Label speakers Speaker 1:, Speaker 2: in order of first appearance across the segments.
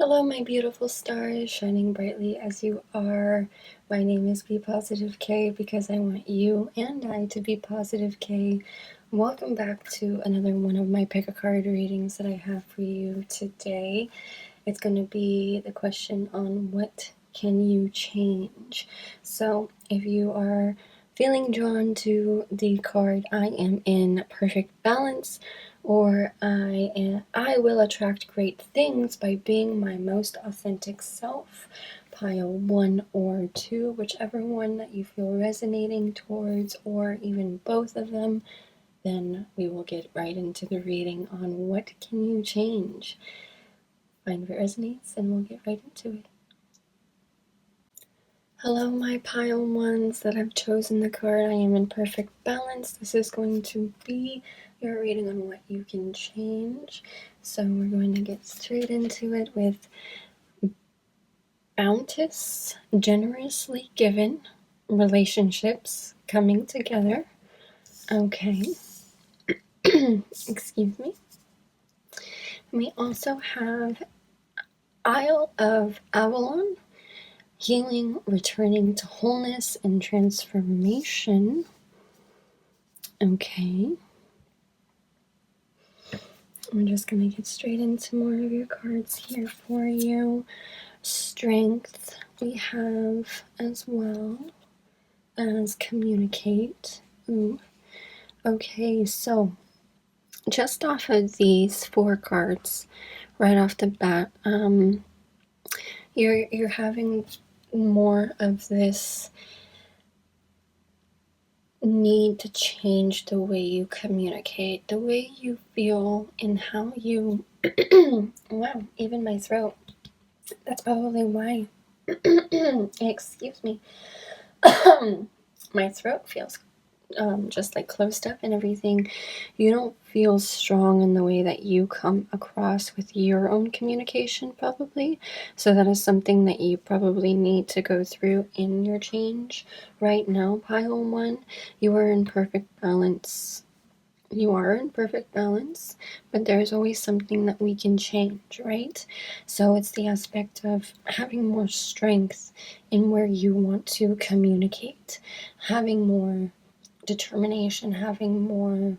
Speaker 1: Hello, my beautiful stars, shining brightly as you are. My name is Be Positive K because I want you and I to be positive K. Welcome back to another one of my pick a card readings that I have for you today. It's going to be the question on what can you change. So, if you are feeling drawn to the card I am in perfect balance, or I will attract great things by being my most authentic self, pile 1 or 2, whichever one that you feel resonating towards, or even both of them, then we will get right into the reading on what can you change. Find what resonates and we'll get right into it. Hello, my pile ones that have chosen the card I am in perfect balance. This is going to be your reading on what you can change. So we're going to get straight into it with bounteous, generously given, relationships coming together. Okay. Excuse me. We also have Isle of Avalon. Healing, returning to wholeness and transformation. Okay. I'm just going to get straight into more of your cards here for you. Strength we have as well as communicate. Ooh. Okay, so just off of these 4 cards, right off the bat, you're having more of this need to change the way you communicate, the way you feel, and how you wow, even my throat. That's probably why. Excuse me. My throat feels just like closed up and everything. You don't feel strong in the way that you come across with your own communication, probably. So that is something that you probably need to go through in your change. Right now, pile 1, you are in perfect balance. You are in perfect balance, but there's always something that we can change, right? So it's the aspect of having more strength in where you want to communicate, having more determination, having more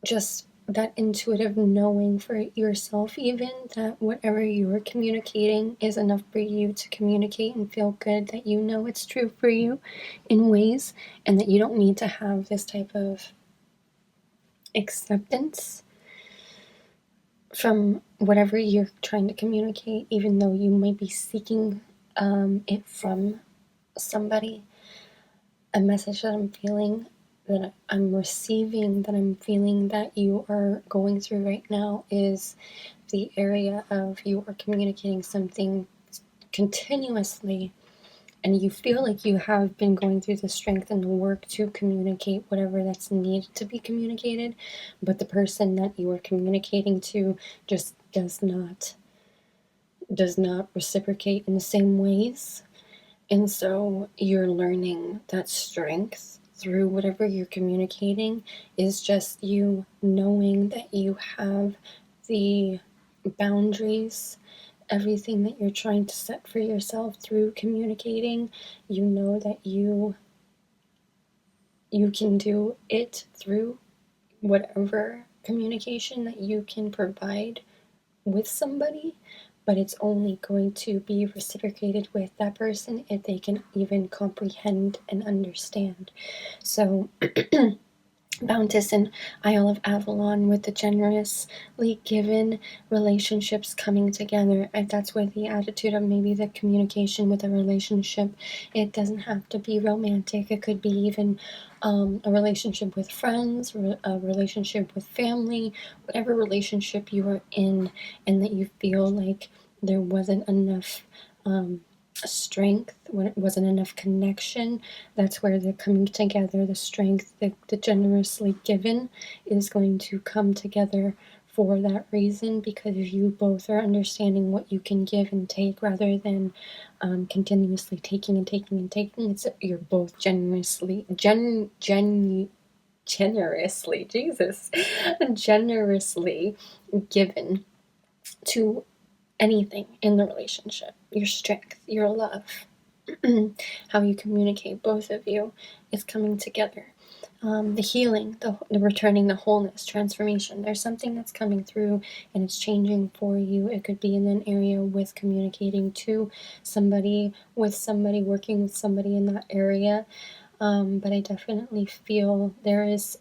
Speaker 1: just that intuitive knowing for yourself, even that whatever you're communicating is enough for you to communicate and feel good, that you know it's true for you in ways, and that you don't need to have this type of acceptance from whatever you're trying to communicate, even though you might be seeking it from somebody. A message that I'm feeling, that I'm receiving, that I'm feeling that you are going through right now is the area of you are communicating something continuously, and you feel like you have been going through the strength and the work to communicate whatever that's needed to be communicated, but the person that you are communicating to just does not reciprocate in the same ways. And so you're learning that strength through whatever you're communicating is just you knowing that you have the boundaries, everything that you're trying to set for yourself through communicating. You know that you can do it through whatever communication that you can provide with somebody, but it's only going to be reciprocated with that person if they can even comprehend and understand. So Bounteous and Isle of Avalon with the generously given, relationships coming together. And that's where the attitude of maybe the communication with a relationship, it doesn't have to be romantic. It could be even a relationship with friends, a relationship with family, whatever relationship you are in, and that you feel like there wasn't enough strength, when it wasn't enough connection. That's where the coming together, the strength, the generously given is going to come together for that reason, because you both are understanding what you can give and take rather than continuously taking and taking and taking. It's you're both generously generously given. to anything in the relationship. Your strength, your love, how you communicate, both of you, is coming together. The healing, the returning, the wholeness, transformation. There's something that's coming through and it's changing for you. It could be in an area with communicating to somebody, with somebody, working with somebody in that area. But I definitely feel there is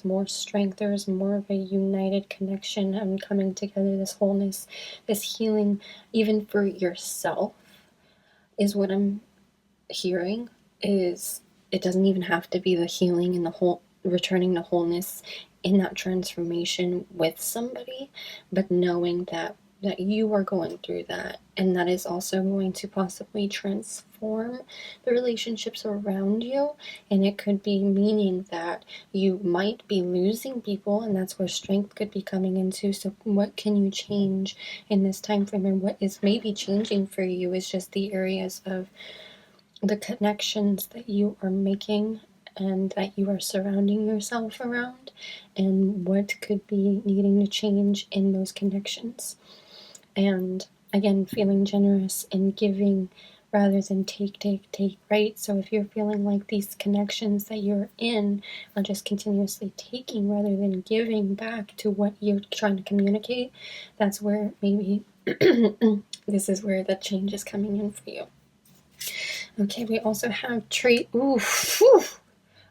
Speaker 1: more strength, there is more of a united connection and coming together, this wholeness, this healing, even for yourself, is what I'm hearing. Is it doesn't even have to be the healing and the whole returning the wholeness in that transformation with somebody, but knowing that you are going through that, and that is also going to possibly transform the relationships around you. And it could be meaning that you might be losing people, and that's where strength could be coming into. So what can you change in this time frame? And what is maybe changing for you is just the areas of the connections that you are making and that you are surrounding yourself around, and what could be needing to change in those connections. And again, feeling generous and giving rather than take, right? So if you're feeling like these connections that you're in are just continuously taking rather than giving back to what you're trying to communicate, that's where maybe this is where the change is coming in for you. Okay, we also have tree. Ooh, whew.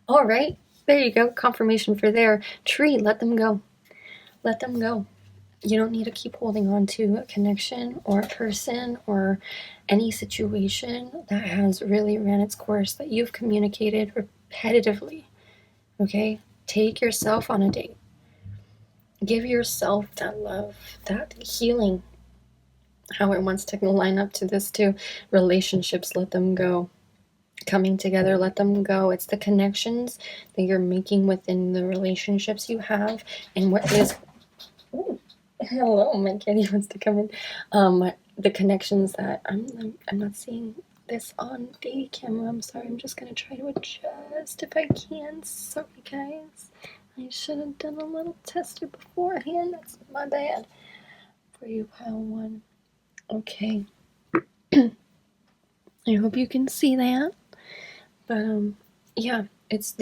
Speaker 1: All right, there you go. Confirmation for there. Tree, let them go. Let them go. You don't need to keep holding on to a connection or a person or any situation that has really ran its course, that you've communicated repetitively. Okay? Take yourself on a date. Give yourself that love, that healing. How it wants to line up to this too. Relationships, let them go. Coming together, let them go. It's the connections that you're making within the relationships you have, and what is... Ooh, hello, my kitty wants to come in. The connections that I'm not seeing this on the camera. I'm sorry. I'm just gonna try to adjust if I can. Sorry, guys. I should have done a little tester beforehand. That's my bad. For you, pile one. Okay. I hope you can see that. But yeah, it's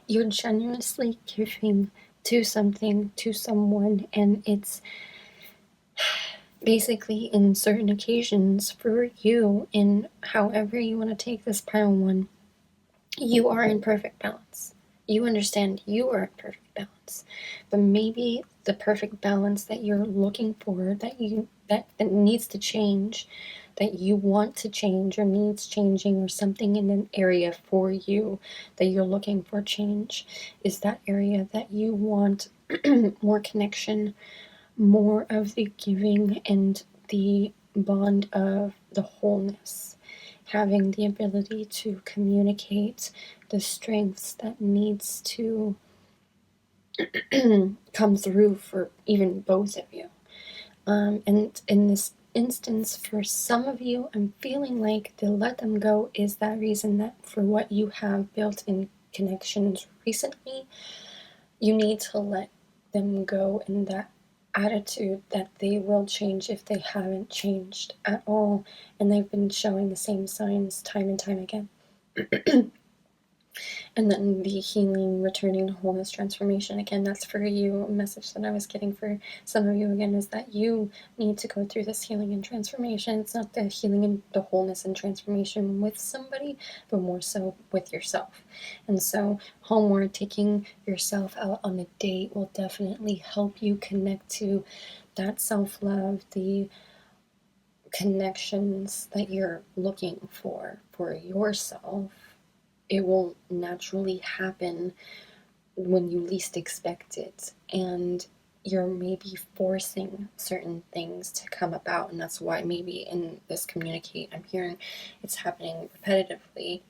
Speaker 1: you're generously giving to something, to someone, and it's basically in certain occasions for you, in however you want to take this pile one, you are in perfect balance. You understand you are in perfect balance, but maybe the perfect balance that you're looking for, that needs to change, that you want to change or needs changing, or something in an area for you that you're looking for change, is that area that you want more connection, more of the giving and the bond of the wholeness, having the ability to communicate the strengths that needs to come through for even both of you. And in this instance, for some of you, I'm feeling like the let them go is that reason that for what you have built in connections recently, you need to let them go, in that attitude that they will change if they haven't changed at all, and they've been showing the same signs time and time again. And then the healing, returning to wholeness, transformation. Again, that's for you. A message that I was getting for some of you, again, is that you need to go through this healing and transformation. It's not the healing and the wholeness and transformation with somebody, but more so with yourself. And so homeward, taking yourself out on a date will definitely help you connect to that self-love, the connections that you're looking for yourself. It will naturally happen when you least expect it, and you're maybe forcing certain things to come about, and that's why maybe in this communicate, I'm hearing it's happening repetitively.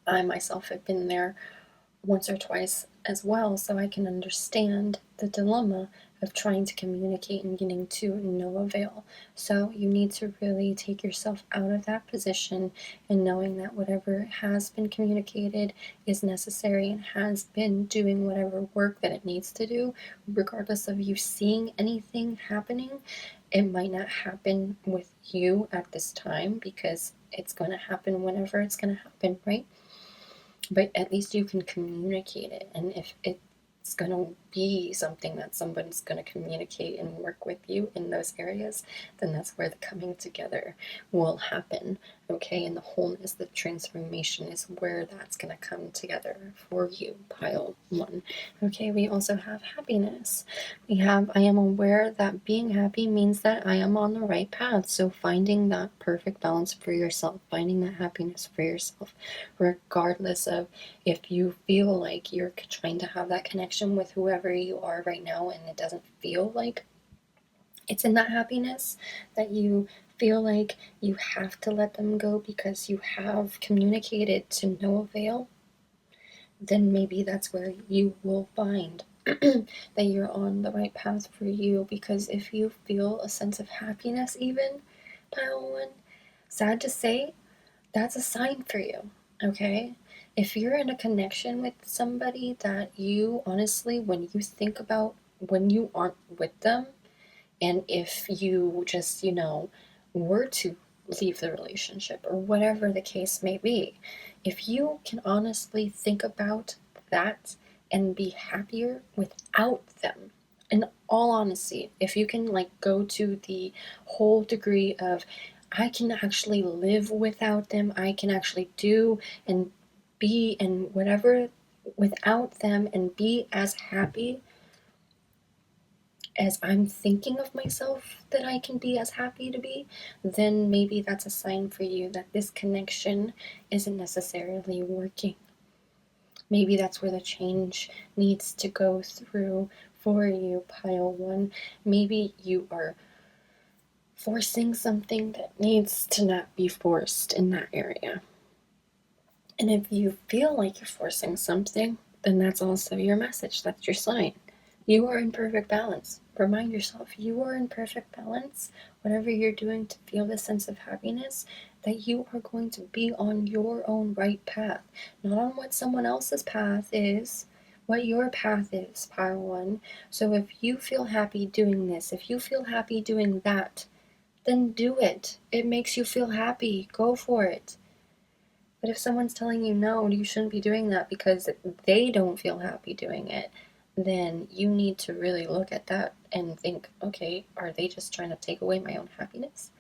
Speaker 1: I myself have been there once or twice as well, so I can understand the dilemma of trying to communicate and getting to no avail. So you need to really take yourself out of that position and knowing that whatever has been communicated is necessary and has been doing whatever work that it needs to do, regardless of you seeing anything happening. It might not happen with you at this time because it's going to happen whenever it's going to happen, right? But at least you can communicate it. And if it's going to be something that somebody's going to communicate and work with you in those areas, then that's where the coming together will happen. Okay, and the wholeness, the transformation is where that's going to come together for you, pile 1. Okay, we also have happiness. We have, I am aware that being happy means that I am on the right path. So finding that perfect balance for yourself, finding that happiness for yourself, regardless of if you feel like you're trying to have that connection with whoever you are right now and it doesn't feel like it's in that happiness, that you feel like you have to let them go because you have communicated to no avail, then maybe that's where you will find that you're on the right path for you. Because if you feel a sense of happiness, even, pile 1, sad to say, that's a sign for you, okay? If you're in a connection with somebody that you honestly, when you think about when you aren't with them, and if you just, were to leave the relationship or whatever the case may be, if you can honestly think about that and be happier without them, in all honesty, if you can go to the whole degree of, I can actually live without them, I can actually do and be and whatever without them and be as happy as I'm thinking of myself that I can be as happy to be, then maybe that's a sign for you that this connection isn't necessarily working. Maybe that's where the change needs to go through for you, pile 1. Maybe you are forcing something that needs to not be forced in that area. And if you feel like you're forcing something, then that's also your message. That's your sign. You are in perfect balance. Remind yourself you are in perfect balance. Whatever you're doing to feel this sense of happiness, that you are going to be on your own right path, not on what someone else's path is, what your path is, pile 1. So if you feel happy doing this, if you feel happy doing that, then do it. It makes you feel happy. Go for it. But if someone's telling you no, you shouldn't be doing that because they don't feel happy doing it, then you need to really look at that and think, okay, are they just trying to take away my own happiness?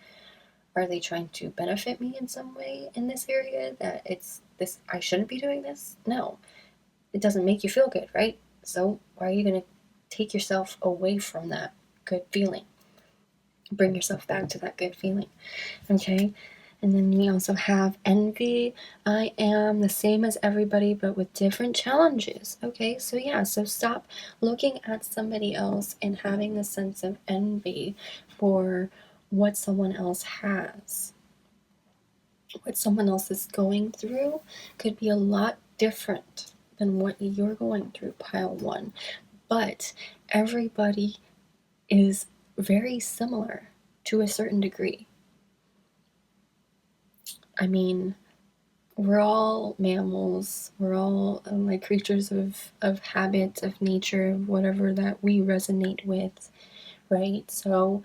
Speaker 1: Are they trying to benefit me in some way in this area that I shouldn't be doing this? No. It doesn't make you feel good, right? So why are you going to take yourself away from that good feeling? Bring yourself back to that good feeling, okay? And then we also have envy. I am the same as everybody, but with different challenges. Okay, so yeah, so stop looking at somebody else and having the sense of envy for what someone else has. What someone else is going through could be a lot different than what you're going through, pile 1. But everybody is very similar to a certain degree. I mean, we're all mammals. We're all creatures of habit, of nature, of whatever that we resonate with, right? So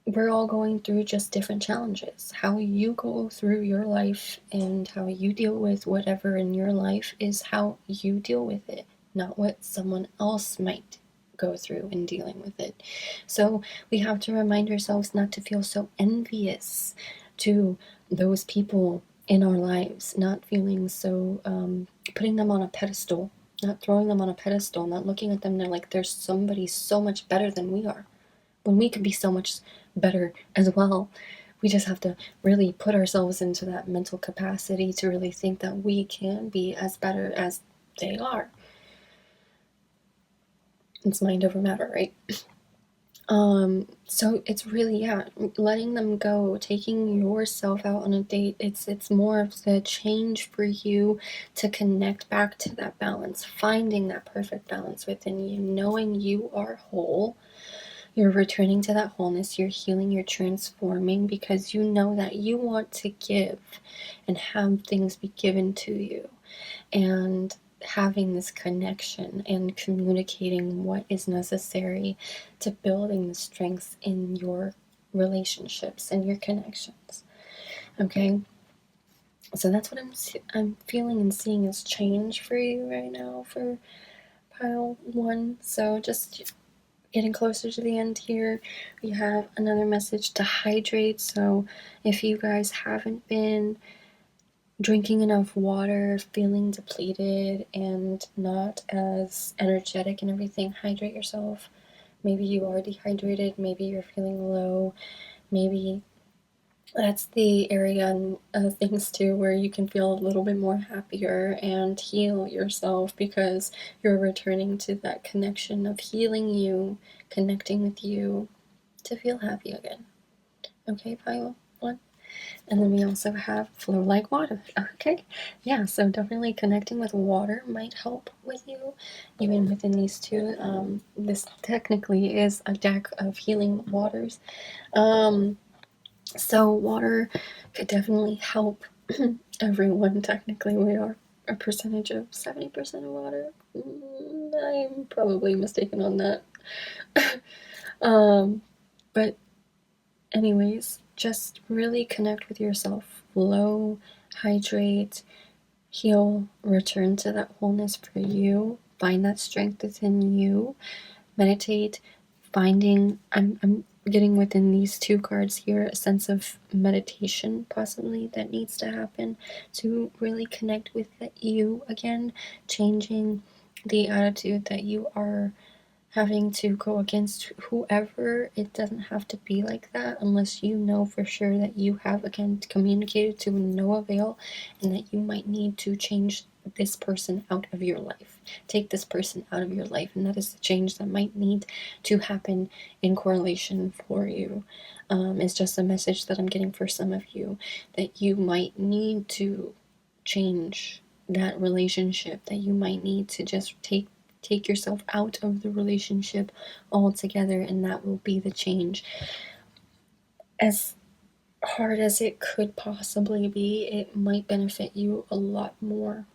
Speaker 1: we're all going through just different challenges. How you go through your life and how you deal with whatever in your life is how you deal with it, not what someone else might go through in dealing with it. So we have to remind ourselves not to feel so envious to those people in our lives, not feeling so, putting them on a pedestal, not throwing them on a pedestal, not looking at them like there's somebody so much better than we are, when we could be so much better as well. We just have to really put ourselves into that mental capacity to really think that we can be as better as they are. It's mind over matter, right? So it's really, letting them go, taking yourself out on a date. It's more of the change for you to connect back to that balance, finding that perfect balance within you, knowing you are whole. You're returning to that wholeness, you're healing, you're transforming because you know that you want to give and have things be given to you. And having this connection and communicating what is necessary to building the strengths in your relationships and your connections. Okay, so that's what I'm feeling and seeing as change for you right now for pile 1. So just getting closer to the end here, we have another message to hydrate. So if you guys haven't been drinking enough water, feeling depleted, and not as energetic and everything, hydrate yourself. Maybe you are dehydrated, maybe you're feeling low, maybe that's the area of things too where you can feel a little bit more happier and heal yourself because you're returning to that connection of healing you, connecting with you to feel happy again. Okay, pile 1? And then we also have flow like water. Okay, yeah, so definitely connecting with water might help with you, even within these two. This technically is a deck of healing waters. So water could definitely help everyone. Technically, we are a percentage of 70% of water. I'm probably mistaken on that. But anyways, just really connect with yourself. Flow, hydrate, heal, return to that wholeness for you. Find that strength within you. Meditate, finding, I'm getting within these two cards here a sense of meditation possibly that needs to happen to really connect with you again, changing the attitude that you are having to go against whoever. It doesn't have to be like that unless you know for sure that you have again communicated to no avail and that you might need to change this person out of your life, take this person out of your life, and that is the change that might need to happen in correlation for you. It's just a message that I'm getting for some of you that you might need to change that relationship, that you might need to just take yourself out of the relationship altogether, and that will be the change. As hard as it could possibly be, it might benefit you a lot more.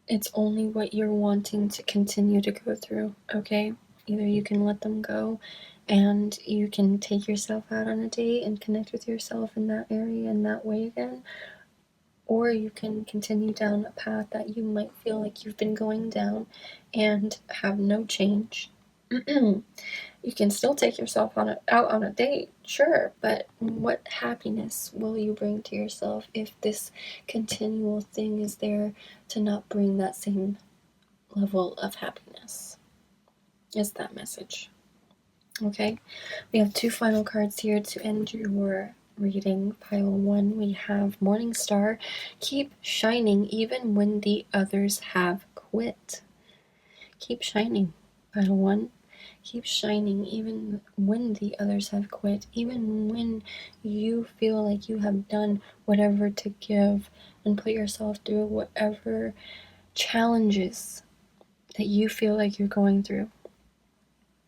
Speaker 1: It's only what you're wanting to continue to go through, okay? Either you can let them go and you can take yourself out on a date and connect with yourself in that area in that way again, or you can continue down a path that you might feel like you've been going down and have no change. You can still take yourself out on a date, sure, but what happiness will you bring to yourself if this continual thing is there to not bring that same level of happiness? Is that message. Okay, we have 2 final cards here to end your reading. Pile 1, we have Morning Star. Keep shining even when the others have quit. Keep shining, Pile 1. Keep shining even when the others have quit, even when you feel like you have done whatever to give and put yourself through whatever challenges that you feel like you're going through.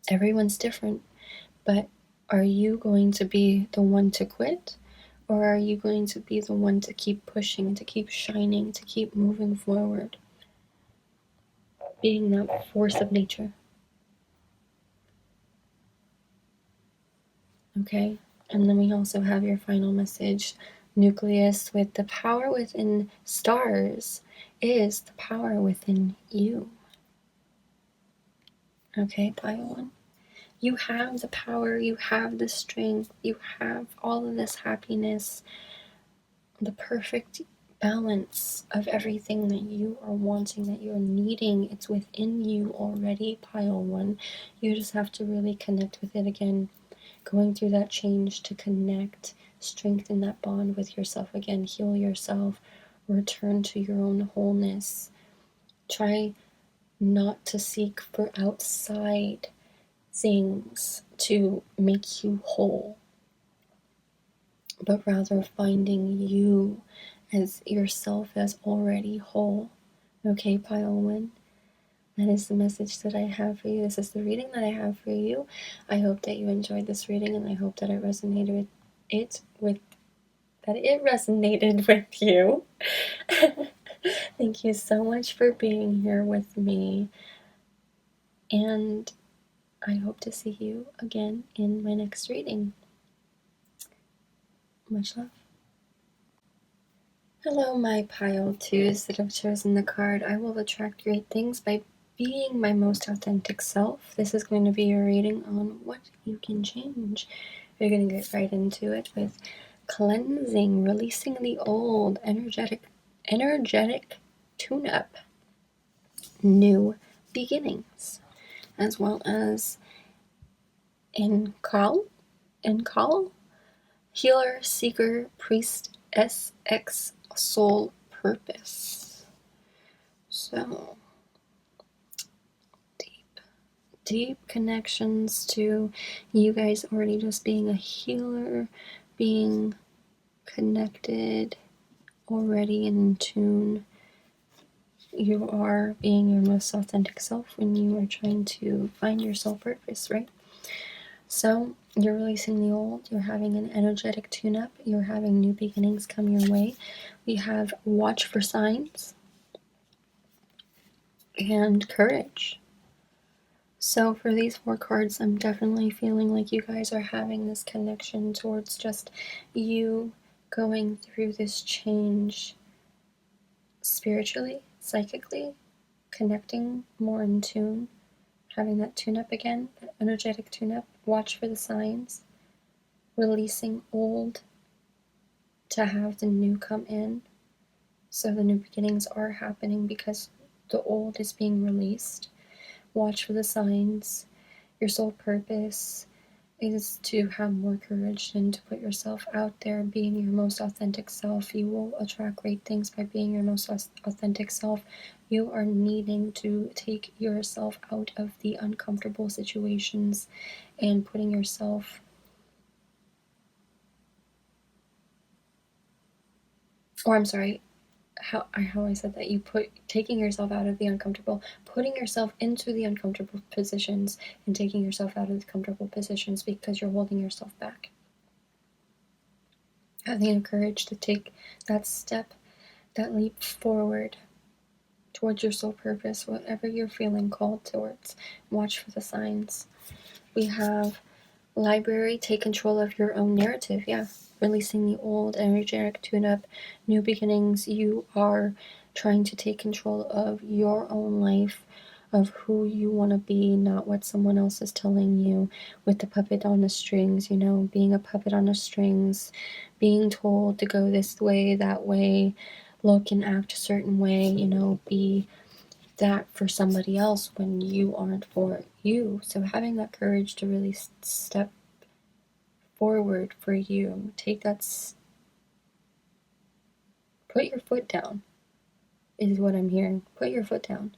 Speaker 1: Everyone's different, but are you going to be the one to quit? Or are you going to be the one to keep pushing, to keep shining, to keep moving forward? Being that force of nature. Okay, and then we also have your final message, Nucleus, with the power within stars is the power within you. Okay, pile 1. You have the power, you have the strength, you have all of this happiness, the perfect balance of everything that you are wanting, that you're needing. It's within you already, pile 1. You just have to really connect with it again. Going through that change to connect, strengthen that bond with yourself again, heal yourself, return to your own wholeness. Try not to seek for outside things to make you whole, but rather finding you as yourself as already whole. Okay, pile one. That is the message that I have for you. This is the reading that I have for you. I hope that you enjoyed this reading, and I hope that it resonated with you. Thank you so much for being here with me, and I hope to see you again in my next reading. Much love. Hello, my pile twos that have chosen the card. I will attract great things by being my most authentic self. This is going to be a reading on what you can change. We're going to get right into it with cleansing, releasing the old, energetic tune-up, new beginnings, as well as in call, healer, seeker, priest, SX, soul purpose. So deep connections to you guys already just being a healer, being connected, already in tune. You are being your most authentic self when you are trying to find your soul purpose, right? So you're releasing the old, you're having an energetic tune-up, you're having new beginnings come your way. We have watch for signs and courage. So for these 4 cards, I'm definitely feeling like you guys are having this connection towards just you going through this change spiritually, psychically, connecting more in tune, having that tune-up again, that energetic tune-up, watch for the signs, releasing old to have the new come in. So the new beginnings are happening because the old is being released. Watch for the signs. Your soul purpose is to have more courage and to put yourself out there, being your most authentic self. You will attract great things by being your most authentic self. You are needing to take yourself out of the uncomfortable situations and putting yourself how I said that, taking yourself out of the uncomfortable, putting yourself into the uncomfortable positions, and taking yourself out of the comfortable positions because you're holding yourself back. Having the courage to take that step, that leap forward towards your soul purpose, whatever you're feeling called towards. Watch for the signs. We have library, take control of your own narrative. Yeah, releasing the old, energetic tune-up, new beginnings. You are trying to take control of your own life, of who you want to be, not what someone else is telling you, with the puppet on the strings, being a puppet on the strings, being told to go this way, that way, look and act a certain way, be that for somebody else when you aren't for you. So having that courage to really step forward for you, put your foot down is what I'm hearing. Put your foot down.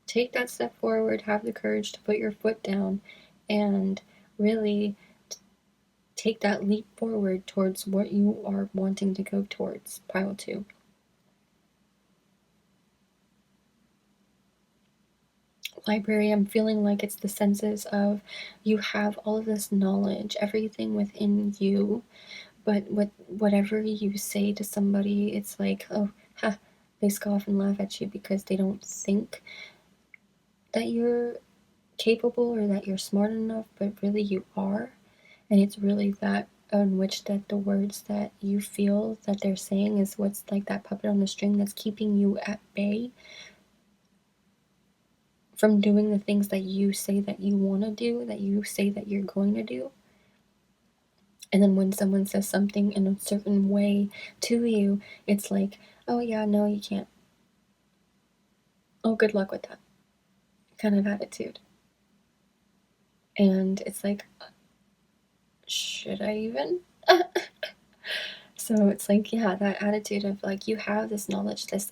Speaker 1: Take that step forward, have the courage to put your foot down and really take that leap forward towards what you are wanting to go towards. Pile 2. Library, I'm feeling like it's the senses of you have all of this knowledge, everything within you, but whatever you say to somebody, it's like, oh, they scoff and laugh at you because they don't think that you're capable or that you're smart enough, but really you are. And it's really that in which that the words that you feel that they're saying is what's like that puppet on the string that's keeping you at bay from doing the things that you say that you want to do, that you say that you're going to do. And then when someone says something in a certain way to you, it's like, oh yeah, no, you can't. Oh, good luck with that kind of attitude. And it's like, should I even? So it's like, yeah, that attitude of like, you have this knowledge, this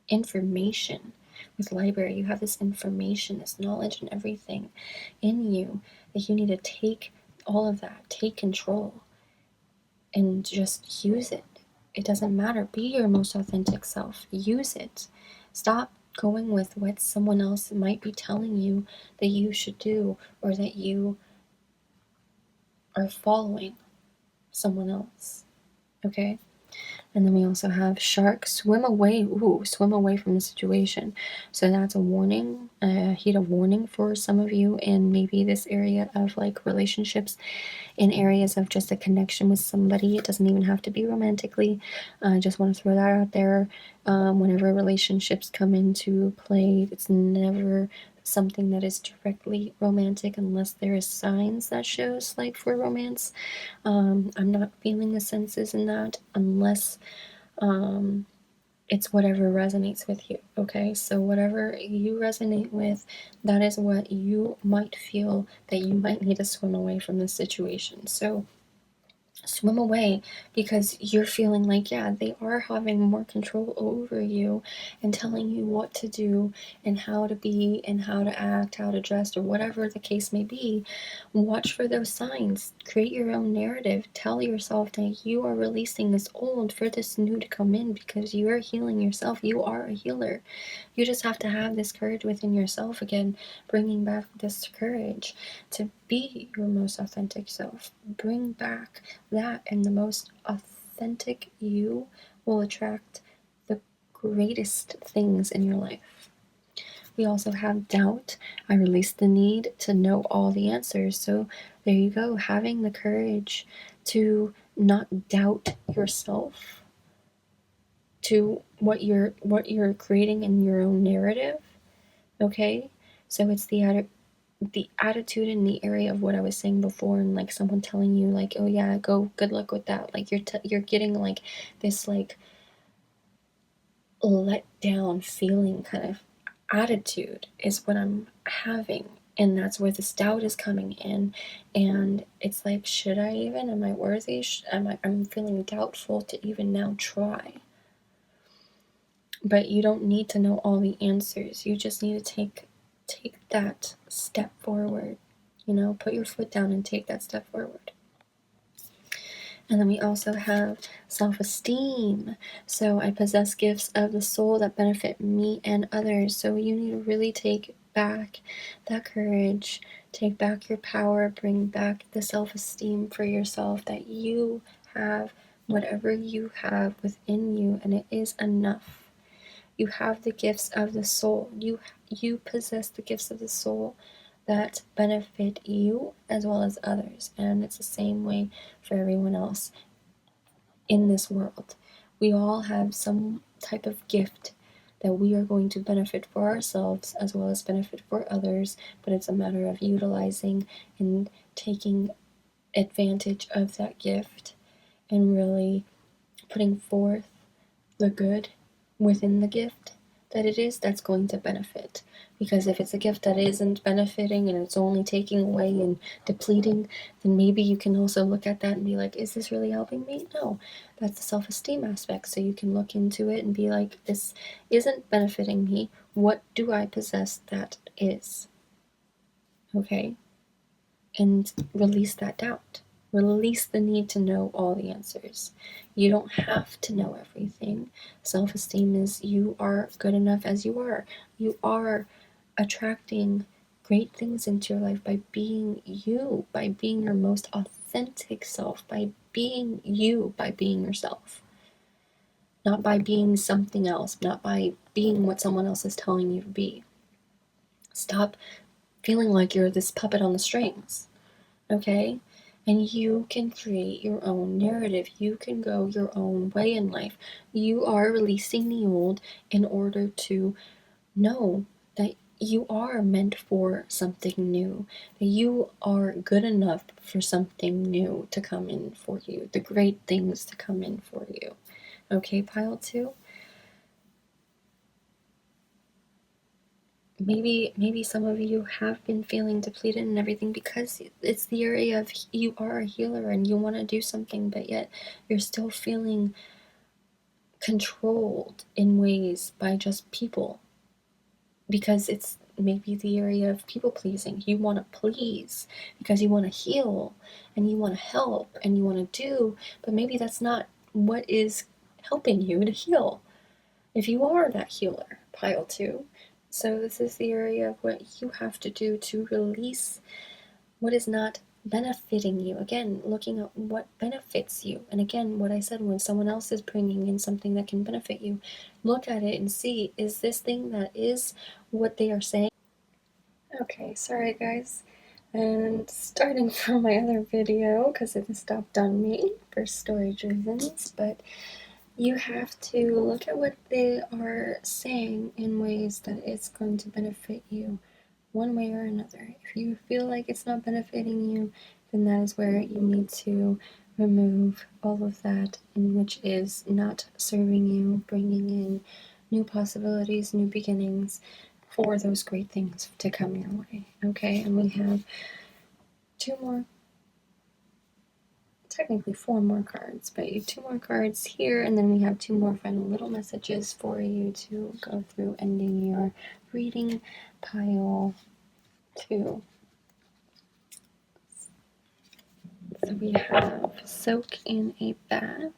Speaker 1: information this library, you have this information, this knowledge and everything in you that you need to take all of that, take control, and just use it. It doesn't matter. Be your most authentic self. Use it. Stop going with what someone else might be telling you that you should do, or that you are following someone else. Okay? And then we also have shark, swim away. Ooh, swim away from the situation. So that's a warning, a heat of warning for some of you in maybe this area of like relationships, in areas of just a connection with somebody. It doesn't even have to be romantically. I just want to throw that out there. Whenever relationships come into play, it's never something that is directly romantic unless there is signs that shows like for romance. I'm not feeling the senses in that unless it's whatever resonates with you. Okay, so whatever you resonate with, that is what you might feel that you might need to swim away from this situation. So swim away, because you're feeling like, yeah, they are having more control over you and telling you what to do and how to be and how to act, how to dress, or whatever the case may be. Watch for those signs. Create your own narrative. Tell yourself that you are releasing this old for this new to come in, because you are healing yourself. You are a healer. You just have to have this courage within yourself again, bringing back this courage to be your most authentic self. Bring back that, and the most authentic you will attract the greatest things in your life. We also have doubt. I release the need to know all the answers. So there you go, having the courage to not doubt yourself, to what you're creating in your own narrative. Okay, so it's the attitude in the area of what I was saying before, and like someone telling you like, oh yeah, go, good luck with that. Like you're getting like this like let down feeling kind of attitude is what I'm having. And that's where this doubt is coming in, and it's like, should I even? Am I worthy? I'm feeling doubtful to even now try. But you don't need to know all the answers. You just need to take that step forward. Put your foot down and take that step forward. And then we also have self-esteem. So I possess gifts of the soul that benefit me and others. So you need to really take back that courage, take back your power, bring back the self-esteem for yourself, that you have whatever you have within you, and it is enough. You have the gifts of the soul. You possess the gifts of the soul that benefit you as well as others. And it's the same way for everyone else in this world. We all have some type of gift that we are going to benefit for ourselves as well as benefit for others, but it's a matter of utilizing and taking advantage of that gift and really putting forth the good within the gift that it is that's going to benefit. Because if it's a gift that isn't benefiting and it's only taking away and depleting, then maybe you can also look at that and be like, is this really helping me? No, that's the self-esteem aspect. So you can look into it and be like, this isn't benefiting me. What do I possess that is? Okay? And release that doubt. Release the need to know all the answers. You don't have to know everything. Self-esteem is you are good enough as you are. You are attracting great things into your life by being you, by being your most authentic self, by being you, by being yourself. Not by being something else, not by being what someone else is telling you to be. Stop feeling like you're this puppet on the strings. Okay? And you can create your own narrative. You can go your own way in life. You are releasing the old in order to know that you are meant for something new, that you are good enough for something new to come in for you, the great things to come in for you. Okay, pile 2? Maybe some of you have been feeling depleted and everything because it's the area of you are a healer and you want to do something, but yet you're still feeling controlled in ways by just people. because it's maybe the area of people pleasing. You want to please because you want to heal and you want to help and you want to do, but maybe that's not what is helping you to heal. If you are that healer, pile 2. So this is the area of what you have to do to release what is not benefiting you. Again, looking at what benefits you. And again, what I said, when someone else is bringing in something that can benefit you, look at it and see, is this thing that is what they are saying? Okay, sorry guys. And starting from my other video, because it stopped on me for storage reasons, but you have to look at what they are saying in ways that it's going to benefit you one way or another. If you feel like it's not benefiting you, then that is where you need to remove all of that in which is not serving you, bringing in new possibilities, new beginnings for those great things to come your way. Okay, and we have technically 4 more cards, but you 2 more cards here, and then we have 2 more final little messages for you to go through, ending your reading, pile 2. So we have soak in a bath.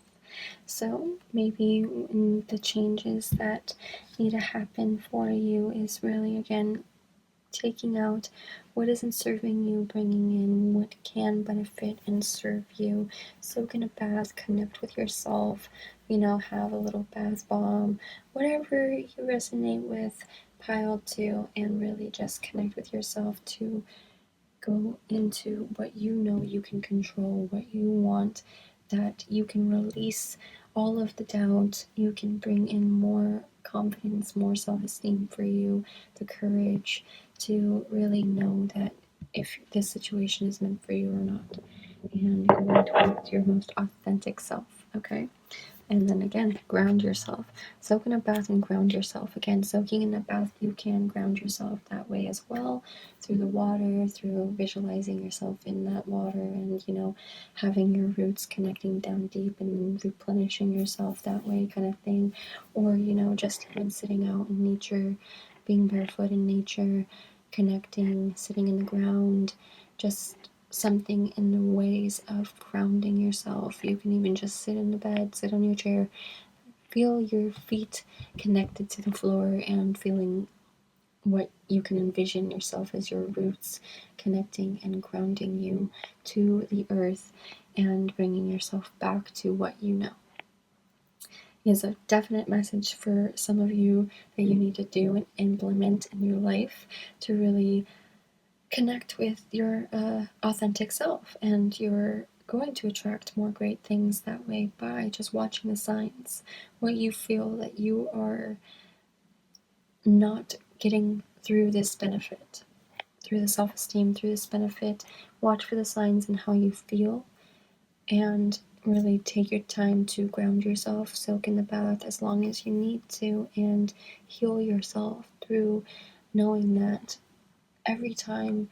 Speaker 1: So maybe the changes that need to happen for you is really, again, taking out what isn't serving you, bringing in what can benefit and serve you. Soak in a bath, connect with yourself, have a little bath bomb, whatever you resonate with, pile 2, and really just connect with yourself to go into what you know you can control, what you want, that you can release all of the doubt, you can bring in more confidence, more self-esteem for you, the courage to really know that if this situation is meant for you or not, and going towards your most authentic self, okay? And then again, ground yourself. Soak in a bath and ground yourself. Again, soaking in a bath, you can ground yourself that way as well, through the water, through visualizing yourself in that water, and having your roots connecting down deep and replenishing yourself that way, kind of thing. Or just even sitting out in nature, being barefoot in nature, connecting, sitting in the ground, just something in the ways of grounding yourself. You can even just sit in the bed, sit on your chair, feel your feet connected to the floor, and feeling what you can envision yourself as your roots connecting and grounding you to the earth and bringing yourself back to what you know. Is a definite message for some of you that you need to do and implement in your life to really connect with your authentic self, and you're going to attract more great things that way by just watching the signs. What you feel that you are not getting through this benefit, through the self-esteem, through this benefit, watch for the signs and how you feel, and really take your time to ground yourself, soak in the bath as long as you need to, and heal yourself through knowing that every time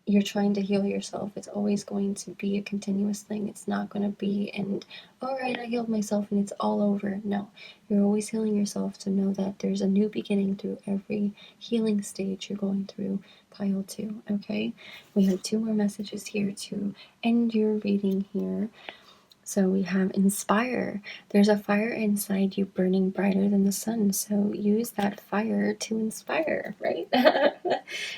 Speaker 1: you're trying to heal yourself, it's always going to be a continuous thing. It's not going to be, and all right, I healed myself and it's all over. No, you're always healing yourself to know that there's a new beginning through every healing stage you're going through. Pile 2, okay? We have 2 more messages here to end your reading here. So we have inspire. There's a fire inside you burning brighter than the sun. So use that fire to inspire, right?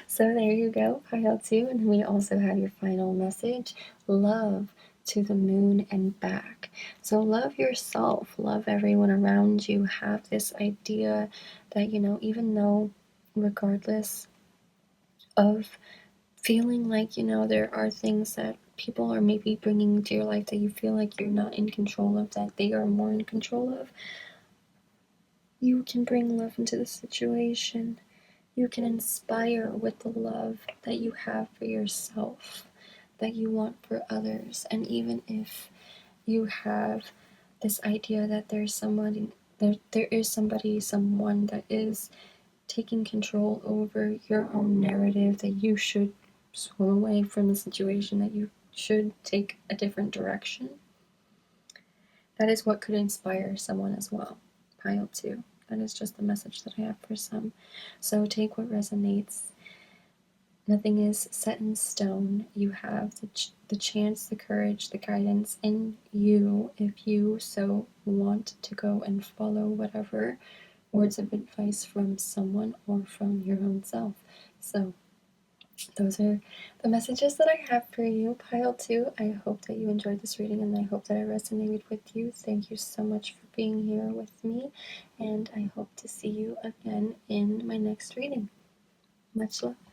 Speaker 1: So there you go, pile 2. And we also have your final message, love to the moon and back. So love yourself, love everyone around you. Have this idea that, even though regardless of feeling like, there are things that people are maybe bringing into your life that you feel like you're not in control of, that they are more in control of, you can bring love into the situation. You can inspire with the love that you have for yourself, that you want for others. And even if you have this idea that there's someone, there is someone that is taking control over your own narrative, that you should swim away from the situation, that you should take a different direction, that is what could inspire someone as well. Pile 2. that is just the message that I have for some. So take what resonates. Nothing is set in stone. You have the chance, the courage, the guidance in you if you so want to go and follow whatever words of advice from someone or from your own self. So those are the messages that I have for you, Pile 2. I hope that you enjoyed this reading and I hope that it resonated with you. Thank you so much for being here with me, and I hope to see you again in my next reading. Much love.